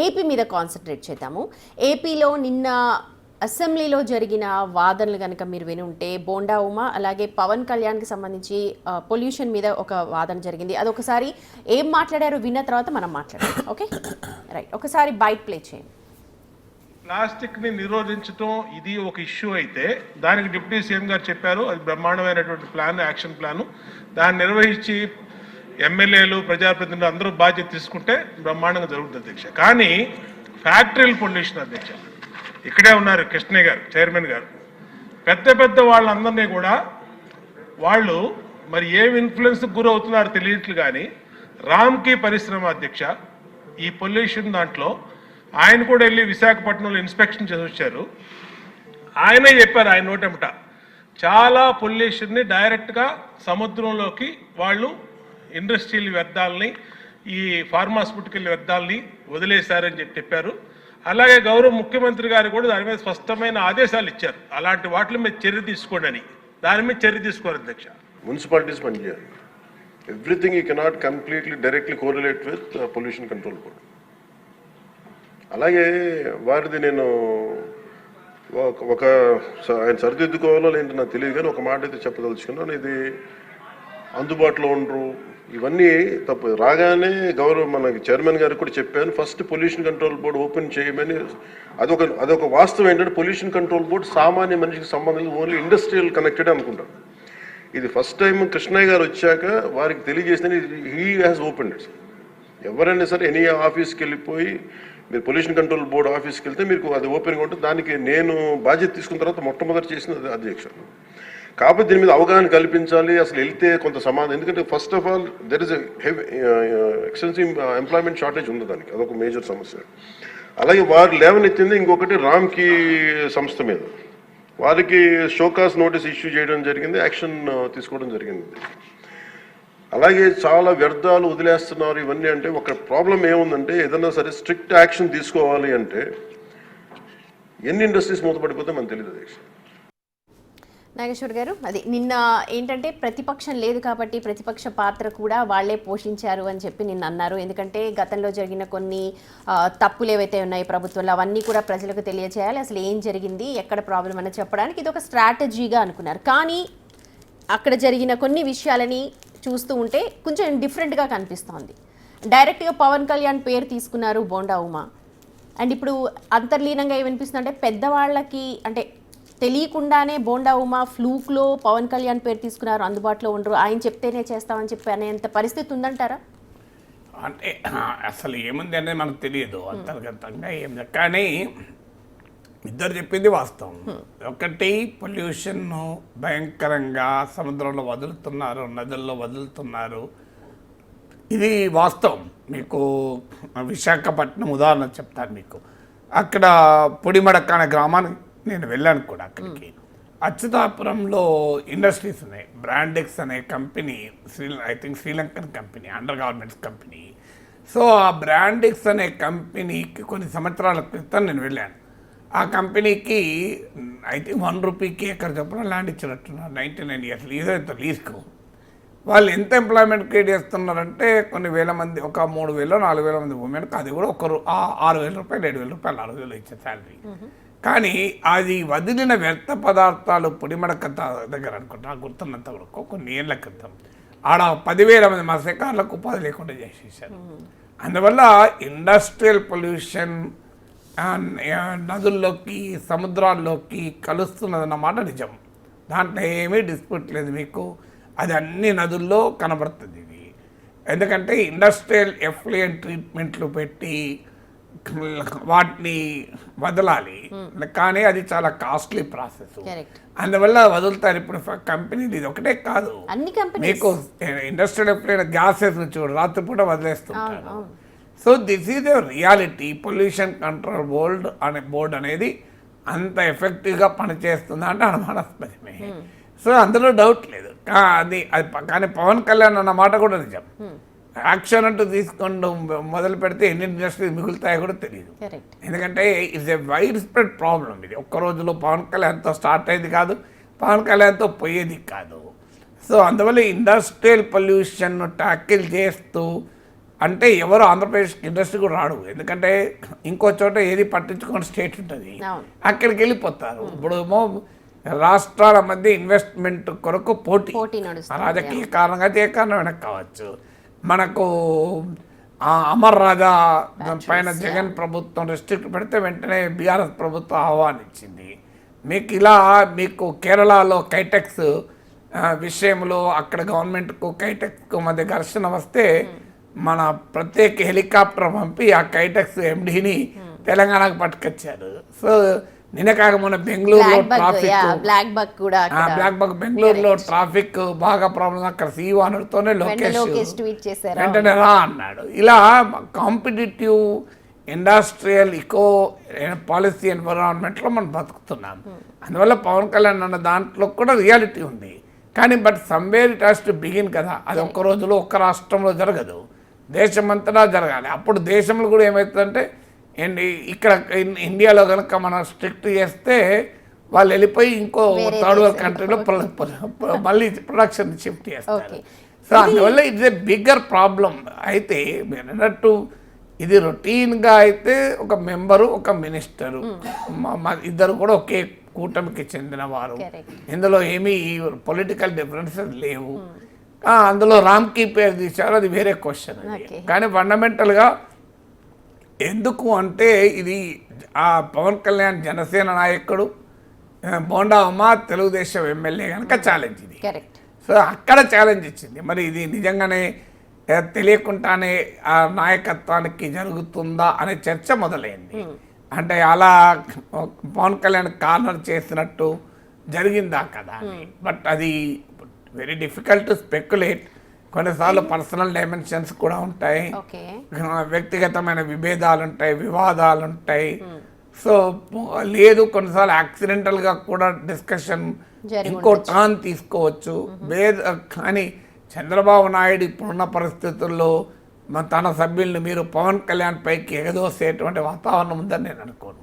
AP మీద concentrate చేద్దాము. ఏపీలో నిన్న అసెంబ్లీలో జరిగిన వాదనలు కనుక మీరు విని ఉంటే బోండా ఉమా అలాగే పవన్ కళ్యాణ్కి సంబంధించి పొల్యూషన్ మీద ఒక వాదన జరిగింది. అదొకసారి ఏం మాట్లాడారో విన్న తర్వాత మనం మాట్లాడాం. ఓకే రైట్, ఒకసారి బైట్ ప్లే చేయండి. ప్లాస్టిక్ని నిరోధించడం ఇది ఒక ఇష్యూ అయితే దానికి డిప్యూటీ సీఎం గారు చెప్పారు, అది బ్రహ్మాండమైనటువంటి ప్లాన్, యాక్షన్ ప్లాను. దాన్ని నిర్వహించి ఎమ్మెల్యేలు ప్రజాప్రతినిధులు అందరూ బాధ్యత తీసుకుంటే బ్రహ్మాండంగా జరుగుతుంది అధ్యక్ష. కానీ ఫ్యాక్టరీల పొల్యూషన్ అధ్యక్ష, ఇక్కడే ఉన్నారు కృష్ణయ్య గారు, చైర్మన్ గారు, పెద్ద పెద్ద వాళ్ళందరినీ కూడా వాళ్ళు మరి ఏం ఇన్ఫ్లుయెన్స్కి గురవుతున్నారో తెలియట్లు. కానీ రామ్కి పరిశ్రమ అధ్యక్ష ఈ పొల్యూషన్ దాంట్లో ఆయన కూడా వెళ్ళి విశాఖపట్నంలో ఇన్స్పెక్షన్ చేసి వచ్చారు. ఆయనే చెప్పారు ఆయన నోటెంట చాలా పొల్యూషన్ని డైరెక్ట్గా సముద్రంలోకి వాళ్ళు ఇండస్ట్రియల్ వ్యర్థాలని, ఈ ఫార్మాస్యూటికల్ వ్యర్థాలని వదిలేశారని చెప్పారు. అలాగే గౌరవ ముఖ్యమంత్రి గారు కూడా దాని మీద స్పష్టమైన ఆదేశాలు ఇచ్చారు, అలాంటి వాటి మీద చర్య తీసుకోండి అని. దాని మీద చర్య తీసుకోరు అధ్యక్ష. మున్సిపాలిటీస్ పనిచేయాలి. Everything you cannot completely directly correlate with pollution control board. అలాగే వారిది నేను ఒక ఆయన సరిదిద్దుకోవాలో లేదంటే నాకు తెలియదు, కానీ ఒక మాట అయితే చెప్పదలుచుకున్నాను. ఇది అందుబాటులో ఉండరు, ఇవన్నీ తప్పు. రాగానే గౌరవ మనకి చైర్మన్ గారికి కూడా చెప్పాను, first pollution control board open చేయమని. అదొక వాస్తవం ఏంటంటే పొల్యూషన్ కంట్రోల్ బోర్డు సామాన్య మనిషికి సంబంధించి ఓన్లీ ఇండస్ట్రియల్ కనెక్టెడ్ అనుకుంటారు. ఇది ఫస్ట్ టైం కృష్ణయ్య గారు వచ్చాక వారికి తెలియజేసిన హీ హ్యాస్ ఓపెన్ ఇట్. ఎవరైనా సరే ఎనీ ఆఫీస్కి వెళ్ళిపోయి మీరు పొల్యూషన్ కంట్రోల్ బోర్డు ఆఫీస్కి వెళ్తే మీకు అది ఓపెన్గా ఉంటుంది. దానికి నేను బాధ్యత తీసుకున్న తర్వాత మొట్టమొదటి చేసిన అధ్యక్షుడు. కాకపోతే దీని మీద అవగాహన కల్పించాలి, అసలు వెళ్తే కొంత సమాధానం. ఎందుకంటే first of all there is extensive employment shortage ఉంది, దానికి అదొక మేజర్ సమస్య. అలాగే వారు లేవనెత్తింది ఇంకొకటి రామ్కి సంస్థ మీద, వారికి షోకాస్ నోటీస్ ఇష్యూ చేయడం జరిగింది, యాక్షన్ తీసుకోవడం జరిగింది. అలాగే చాలా వ్యర్థాలు వదిలేస్తున్నారు ఇవన్నీ. అంటే ఒక ప్రాబ్లం ఏముందంటే ఏదన్నా సరే స్ట్రిక్ట్ యాక్షన్ తీసుకోవాలి అంటే ఎన్ని ఇండస్ట్రీస్ మూతపడిపోతే మనకు తెలియదు అధ్యక్ష. నాగేశ్వర్ గారు, అది నిన్న ఏంటంటే ప్రతిపక్షం లేదు కాబట్టి ప్రతిపక్ష పాత్ర కూడా వాళ్లే పోషించారు అని చెప్పి నిన్న అన్నారు. ఎందుకంటే గతంలో జరిగిన కొన్ని తప్పులు ఏవైతే ఉన్నాయి ప్రభుత్వంలో అవన్నీ కూడా ప్రజలకు తెలియజేయాలి, అసలు ఏం జరిగింది, ఎక్కడ ప్రాబ్లం అని చెప్పడానికి ఇది ఒక స్ట్రాటజీగా అనుకున్నారు. కానీ అక్కడ జరిగిన కొన్ని విషయాలని చూస్తూ ఉంటే కొంచెం డిఫరెంట్గా కనిపిస్తోంది. డైరెక్ట్గా పవన్ కళ్యాణ్ పేరు తీసుకున్నారు బోండా ఉమా. అండ్ ఇప్పుడు అంతర్లీనంగా ఏమనిపిస్తుంది అంటే పెద్దవాళ్ళకి అంటే తెలియకుండానే బోండా ఉమా ఫ్లూక్లో పవన్ కళ్యాణ్ పేరు తీసుకున్నారు, అందుబాటులో ఉండరు, ఆయన చెప్తేనే చేస్తామని చెప్పి అనేంత పరిస్థితి ఉందంటారా? అంటే అసలు ఏముంది అనేది మనకు తెలియదు అంతర్గతంగా ఏం. కానీ ఇద్దరు చెప్పింది వాస్తవం. ఒకటి పొల్యూషన్ భయంకరంగా సముద్రంలో వదులుతున్నారు, నదుల్లో వదులుతున్నారు, ఇది వాస్తవం. మీకు విశాఖపట్నం ఉదాహరణ చెప్తాను మీకు. అక్కడ పొడిమడక్క అనే గ్రామానికి నేను వెళ్ళాను కూడా. అక్కడికి అచ్యుతాపురంలో ఇండస్ట్రీస్ ఉన్నాయి. బ్రాండెక్స్ అనే company, I think Sri Lankan company, under garments company. So ఆ బ్రాండెక్స్ అనే కంపెనీకి కొన్ని సంవత్సరాల క్రితం నేను వెళ్ళాను. ఆ కంపెనీకి ఐ థింక్ ₹1 ఎకర్ చొప్పున ల్యాండ్ ఇచ్చినట్టున్నారు. 99 years లీజ్కు. వాళ్ళు ఎంత ఎంప్లాయ్మెంట్ క్రియేట్ చేస్తున్నారంటే కొన్ని వేల మంది, ఒక 3,000-4,000 మంది ఉమెన్కి, అది కూడా ఒకరు ₹6,000 ₹7,000 6,000 ఇచ్చే శాలరీ. కానీ అది వదిలిన వ్యర్థ పదార్థాలు పొడిమడక దగ్గర అనుకుంటా, గుర్తున్నంత వరకు కొన్ని ఏళ్ల క్రితం ఆడ 10,000 మంది మత్స్యకారులకు ఉపాధి లేకుండా చేసేసారు. అందువల్ల ఇండస్ట్రియల్ పొల్యూషన్ నదుల్లోకి సముద్రాల్లోకి కలుస్తున్నదన్నమాట నిజం. దాంట్లో ఏమీ డిస్ప్యూట్ లేదు మీకు. అది అన్ని నదుల్లో కనబడుతుంది ఇది. ఎందుకంటే ఇండస్ట్రియల్ ఎఫ్లూయెంట్ ట్రీట్మెంట్లు పెట్టి వాటిని వదలాలి, కానీ అది చాలా కాస్ట్లీ ప్రాసెస్. అందువల్ల వదులుతారు. ఇప్పుడు కంపెనీలు ఇది ఒకటే కాదు, మీకు ఇండస్ట్రియల్ ఎఫ్లూయెంట్ గ్యాసెస్ చూడు రాత్రిపూట వదిలేస్తుంటారు. So this is a reality. Pollution control board అనేది అంత ఎఫెక్టివ్గా పనిచేస్తుందా అంటే అనుమానాస్పదమే. సో అందులో డౌట్ లేదు. కానీ పవన్ కళ్యాణ్ అన్న మాట కూడా నిజం. యాక్షన్ అంటూ తీసుకోవడం మొదలు పెడితే ఎన్ని ఇండస్ట్రీస్ మిగులుతాయో కూడా తెలియదు. ఎందుకంటే it's a wide spread problem. ఇది ఒక్క రోజులో పవన్ కళ్యాణ్తో స్టార్ట్ అయ్యేది కాదు, పవన్ కళ్యాణ్తో పోయేది కాదు. సో అందువల్ల ఇండస్ట్రియల్ పొల్యూషన్ ట్యాకిల్ చేస్తూ అంటే ఎవరు ఆంధ్రప్రదేశ్కి ఇండస్ట్రీ కూడా రాడు, ఎందుకంటే ఇంకో చోట ఏది పట్టించుకొని స్టేట్ ఉంటుంది, అవును. అక్కడికి వెళ్ళిపోతారు. ఇప్పుడు ఏమో రాష్ట్రాల మధ్య ఇన్వెస్ట్మెంట్ కొరకు పోటీ నడుస్తుంది. రాజకీయ కారణంగా ఏ కారణమైనా కావచ్చు. మనకు అమర్ రాజా పైన జగన్ ప్రభుత్వం రెస్ట్రిక్ట్ పెడితే వెంటనే బీఆర్ఎస్ ప్రభుత్వం ఆహ్వానించింది. మీకు ఇలా మీకు కేరళలో కైటెక్స్ విషయంలో అక్కడ గవర్నమెంట్కు కైటెక్స్కు మధ్య ఘర్షణ వస్తే మన ప్రత్యేక హెలికాప్టర్ పంపి ఆ కైటెక్స్ ఎండీని తెలంగాణకు పట్టుకొచ్చారు. సో నిన్న కాక మన బెంగళూరులో ట్రాఫిక్ బ్లాక్ బక్ కూడా బ్లాక్ బక్ బెంగళూరులో ట్రాఫిక్ బాగా ప్రాబ్లం, అక్కడ సీఈఓ అనడితోనే లోకేష్ ట్వీట్ చేశారు, వెంటనే రా అన్నాడు. ఇలా కాంపిటేటివ్ ఇండస్ట్రియల్ ఇకో పాలసీ ఎన్విరాన్మెంట్లో మనం బతుకుతున్నాం. అందువల్ల పవన్ కళ్యాణ్ అన్న దాంట్లో కూడా రియాలిటీ ఉంది. కానీ but somewhere it has to begin కదా. అది ఒక్క రోజులో ఒక్క రాష్ట్రంలో జరగదు, దేశమంతటా జరగాలి. అప్పుడు దేశంలో కూడా ఏమవుతుందంటే ఇక్కడ ఇండియాలో కనుక మనం స్ట్రిక్ట్ చేస్తే వాళ్ళు వెళ్ళిపోయి ఇంకో థర్డ్ వరల్డ్ కంట్రీలో మళ్ళీ ప్రొడక్షన్ షిఫ్ట్ చేస్తారు. సో అందువల్ల ఇట్స్ ఏ బిగ్గర్ ప్రాబ్లం. అయితే మీరు అన్నట్టు ఇది రొటీన్గా అయితే ఒక మెంబరు ఒక మినిస్టరు ఇద్దరు కూడా ఒకే కూటమికి చెందిన వారు, ఇందులో ఏమీ పొలిటికల్ డిఫరెన్సెస్ లేవు. అందులో రామ్కి పేరు తీశారు, అది వేరే క్వశ్చన్. కానీ ఫండమెంటల్గా ఎందుకు అంటే ఇది పవన్ కళ్యాణ్ జనసేన నాయకుడు, బోండా ఉమ తెలుగుదేశం ఎమ్మెల్యే కనుక ఛాలెంజ్ ఇది. సో అక్కడ ఛాలెంజ్ ఇచ్చింది. మరి ఇది నిజంగానే తెలియకుండానే ఆ నాయకత్వానికి జరుగుతుందా అనే చర్చ మొదలైంది. అంటే అలా పవన్ కళ్యాణ్ కార్నర్ చేసినట్టు జరిగిందా కదా. బట్ అది వెరీ డిఫికల్ట్ టు స్పెక్యులేట్. కొన్నిసార్లు పర్సనల్ డైమెన్షన్స్ కూడా ఉంటాయి, వ్యక్తిగతమైన విభేదాలు ఉంటాయి, వివాదాలు ఉంటాయి. సో లేదు కొన్నిసార్లు యాక్సిడెంటల్గా కూడా డిస్కషన్ ఇంకో టర్న్ తీసుకోవచ్చు. కానీ చంద్రబాబు నాయుడు ఇప్పుడున్న పరిస్థితుల్లో తన సభ్యుల్ని మీరు పవన్ కళ్యాణ్ పైకి ఎగదోసేటువంటి వాతావరణం ఉందని నేను అనుకోను.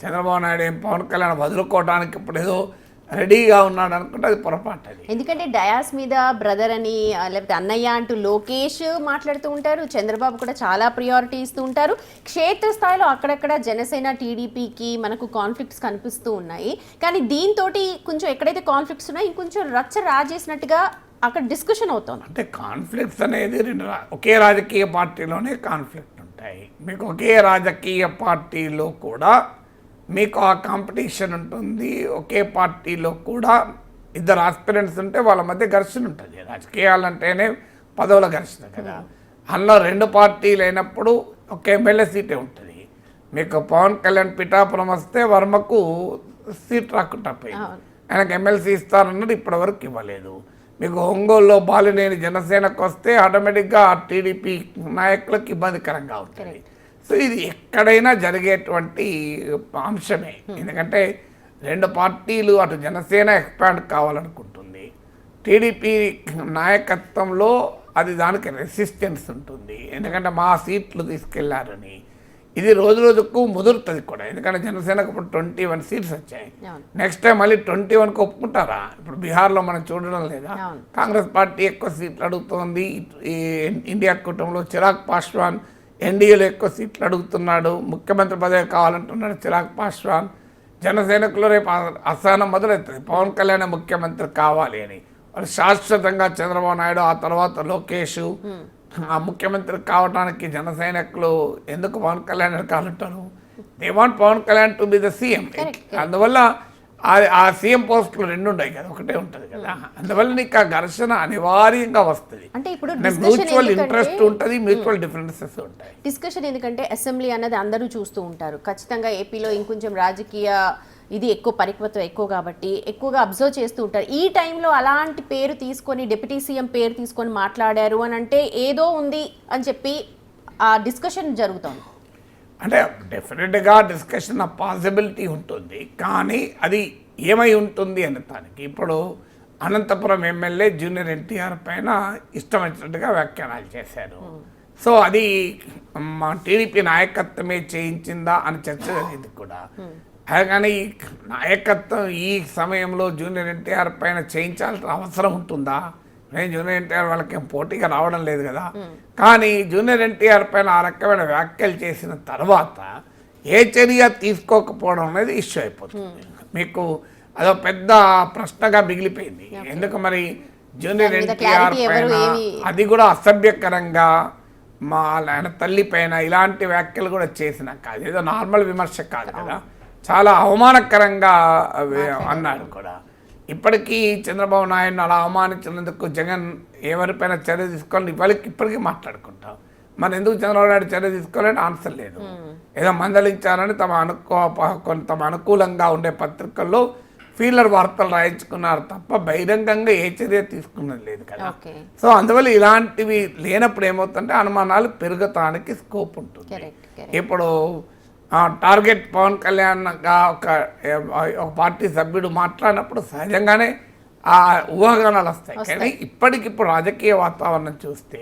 చంద్రబాబు నాయుడు ఏం పవన్ కళ్యాణ్ వదులుకోవడానికి ఇప్పుడు ఏదో రెడీగా ఉన్నాడు అనుకుంటే అది పొరపాటు. అది ఎందుకంటే డయాస్ మీద బ్రదర్ అని లేకపోతే అన్నయ్య అంటూ లోకేష్ మాట్లాడుతూ ఉంటారు, చంద్రబాబు కూడా చాలా ప్రియారిటీ ఇస్తూ ఉంటారు. క్షేత్రస్థాయిలో అక్కడక్కడ జనసేన టీడీపీకి మనకు కాన్ఫ్లిక్ట్స్ కనిపిస్తూ ఉన్నాయి. కానీ దీంతో కొంచెం ఎక్కడైతే కాన్ఫ్లిక్ట్స్ ఉన్నాయో ఇంకొంచెం రచ్చ రాజేసినట్టుగా అక్కడ డిస్కషన్ అవుతుంది. అంటే కాన్ఫ్లిక్ట్స్ అనేది ఒకే రాజకీయ పార్టీలోనే కాన్ఫ్లిక్ట్ ఉంటాయి. మీకు ఒకే రాజకీయ పార్టీలో కూడా మీకు ఆ కాంపిటీషన్ ఉంటుంది. ఒకే పార్టీలో కూడా ఇద్దరు ఆస్పిరెంట్స్ ఉంటే వాళ్ళ మధ్య ఘర్షణ ఉంటుంది. రాజకీయాలు అంటేనే పదవుల ఘర్షణ కదా. అందులో రెండు పార్టీలు అయినప్పుడు ఒక ఎమ్మెల్యే సీటే ఉంటుంది. మీకు పవన్ కళ్యాణ్ పిఠాపురం వస్తే వర్మకు సీట్ రాకుండా పోయింది, ఆయనకు ఎమ్మెల్సీ ఇస్తారన్నది ఇప్పటివరకు ఇవ్వలేదు. మీకు ఒంగోలులో బాలినేని జనసేనకు వస్తే ఆటోమేటిక్గా టీడీపీ నాయకులకు ఇబ్బందికరంగా ఉంటుంది. సో ఇది ఎక్కడైనా జరిగేటువంటి అంశమే. ఎందుకంటే రెండు పార్టీలు అటు జనసేన ఎక్స్పాండ్ కావాలనుకుంటుంది, టీడీపీ నాయకత్వంలో అది దానికి రెసిస్టెన్స్ ఉంటుంది. ఎందుకంటే మా సీట్లు తీసుకెళ్లారని ఇది రోజు రోజుకు ముదురుతుంది కూడా. ఎందుకంటే జనసేనకు ఇప్పుడు 21 సీట్స్ వచ్చాయి. నెక్స్ట్ టైం మళ్ళీ 21కి ఒప్పుకుంటారా? ఇప్పుడు బీహార్లో మనం చూడడం లేదా? కాంగ్రెస్ పార్టీ ఎక్కువ సీట్లు అడుగుతోంది. ఈ ఇండియా కూటమిలో చిరాగ్ పాస్వాన్ ఎన్డీఏలో ఎక్కువ సీట్లు అడుగుతున్నాడు. ముఖ్యమంత్రి పదవి కావాలంటున్నాడు చిరాగ్ పాస్వాన్. జనసేనకులో రేపు అసహనం మొదలవుతుంది, పవన్ కళ్యాణ్ ముఖ్యమంత్రి కావాలి అని. వాళ్ళు శాశ్వతంగా చంద్రబాబు నాయుడు ఆ తర్వాత లోకేష్ ఆ ముఖ్యమంత్రి కావడానికి జన సైనికులు ఎందుకు పవన్ కళ్యాణ్ కావాలంటారు? They want Pawan Kalyan to be the CM. అందువల్ల ఆ సీఎం పోస్టులు రెండు ఉన్నాయి కదా, ఒకటే ఉంటుంది కదా. అందువల్ల నీకు ఆ ఘర్షణ అనివార్యంగా వస్తుంది. అంటే ఇప్పుడు మ్యూచువల్ ఇంట్రెస్ట్ ఉంటుంది, మ్యూచువల్ డిఫరెన్సెస్ ఉంటాయి. డిస్కషన్ ఎందుకంటే అసెంబ్లీ అన్నది అందరూ చూస్తూ ఉంటారు. ఖచ్చితంగా ఏపీలో ఇంకొంచెం రాజకీయ ఇది ఎక్కువ పరిపక్వత ఎక్కువ కాబట్టి ఎక్కువగా అబ్జర్వ్ చేస్తూ ఉంటారు. ఈ టైంలో అలాంటి పేరు తీసుకొని డిప్యూటీ సీఎం పేరు తీసుకొని మాట్లాడారు అని అంటే ఏదో ఉంది అని చెప్పి ఆ డిస్కషన్ జరుగుతుంది. అంటే డెఫినెట్గా డిస్కషన్ ఆ పాసిబిలిటీ ఉంటుంది. కానీ అది ఏమై ఉంటుంది అనే దానికి ఇప్పుడు అనంతపురం ఎమ్మెల్యే జూనియర్ ఎన్టీఆర్ పైన ఇష్టం వచ్చినట్టుగా వ్యాఖ్యానాలు చేశారు. సో అది మా టీడీపీ నాయకత్వమే చేయించిందా అని చర్చ జరిగింది కూడా. కానీ నాయకత్వం ఈ సమయంలో జూనియర్ ఎన్టీఆర్ పైన చేయించాల్సిన అవసరం ఉంటుందా? నేను జూనియర్ ఎన్టీఆర్ వాళ్ళకి ఏం పోటీగా రావడం లేదు కదా. కానీ జూనియర్ ఎన్టీఆర్ పైన ఆ రకమైన వ్యాఖ్యలు చేసిన తర్వాత ఏ చర్య తీసుకోకపోవడం అనేది ఇష్యూ అయిపోతుంది. మీకు అదో పెద్ద ప్రశ్నగా మిగిలిపోయింది. ఎందుకు మరి జూనియర్ దాని మీద ఎన్టీఆర్ clarity ఎవరు పైన ఏమి- అది కూడా అసభ్యకరంగా మా ఆయన తల్లి పైన ఇలాంటి వ్యాఖ్యలు కూడా చేసినాక అదేదో నార్మల్ విమర్శ కాదు కదా, చాలా అవమానకరంగా అన్నాడు కూడా. ఇప్పటికీ చంద్రబాబు నాయుడు అలా అవమానించినందుకు జగన్ ఎవరిపైన చర్య తీసుకోవాలని ఇప్పటికీ మాట్లాడుకుంటాం. మరి ఎందుకు చంద్రబాబు నాయుడు చర్య తీసుకోవాలని ఆన్సర్ లేదు. ఏదో మందలించారని తమ అనుకూలంగా ఉండే పత్రికల్లో ఫీలర్ వార్తలు రాయించుకున్నారు తప్ప బహిరంగంగా ఏ చర్య తీసుకున్నది లేదు కదా. ఓకే. సో అందువల్ల ఇలాంటివి లేనప్పుడు ఏమవుతుందంటే అనుమానాలు పెరగటానికి స్కోప్ ఉంటుంది. కరెక్ట్. ఇప్పుడు టార్గెట్ పవన్ కళ్యాణ్గా ఒక పార్టీ సభ్యుడు మాట్లాడినప్పుడు సహజంగానే ఆ ఊహాగానాలు వస్తాయి. కానీ ఇప్పటికిప్పుడు రాజకీయ వాతావరణం చూస్తే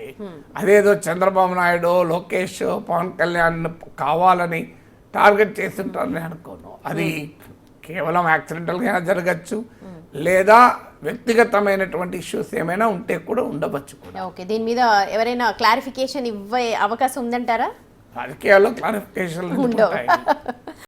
అదేదో చంద్రబాబు నాయుడు, లోకేష్, పవన్ కళ్యాణ్ కావాలని టార్గెట్ చేస్తుంటారని అనుకోను. అది కేవలం యాక్సిడెంటల్గా జరగచ్చు, లేదా వ్యక్తిగతమైనటువంటి ఇష్యూస్ ఏమైనా ఉంటే కూడా ఉండవచ్చు కూడా. ఓకే, దీని మీద ఎవరైనా క్లారిఫికేషన్ ఇవ్వే అవకాశం ఉందంటారా? రాజకీయాల్లో క్లారిఫికేషన్ ఉండవు.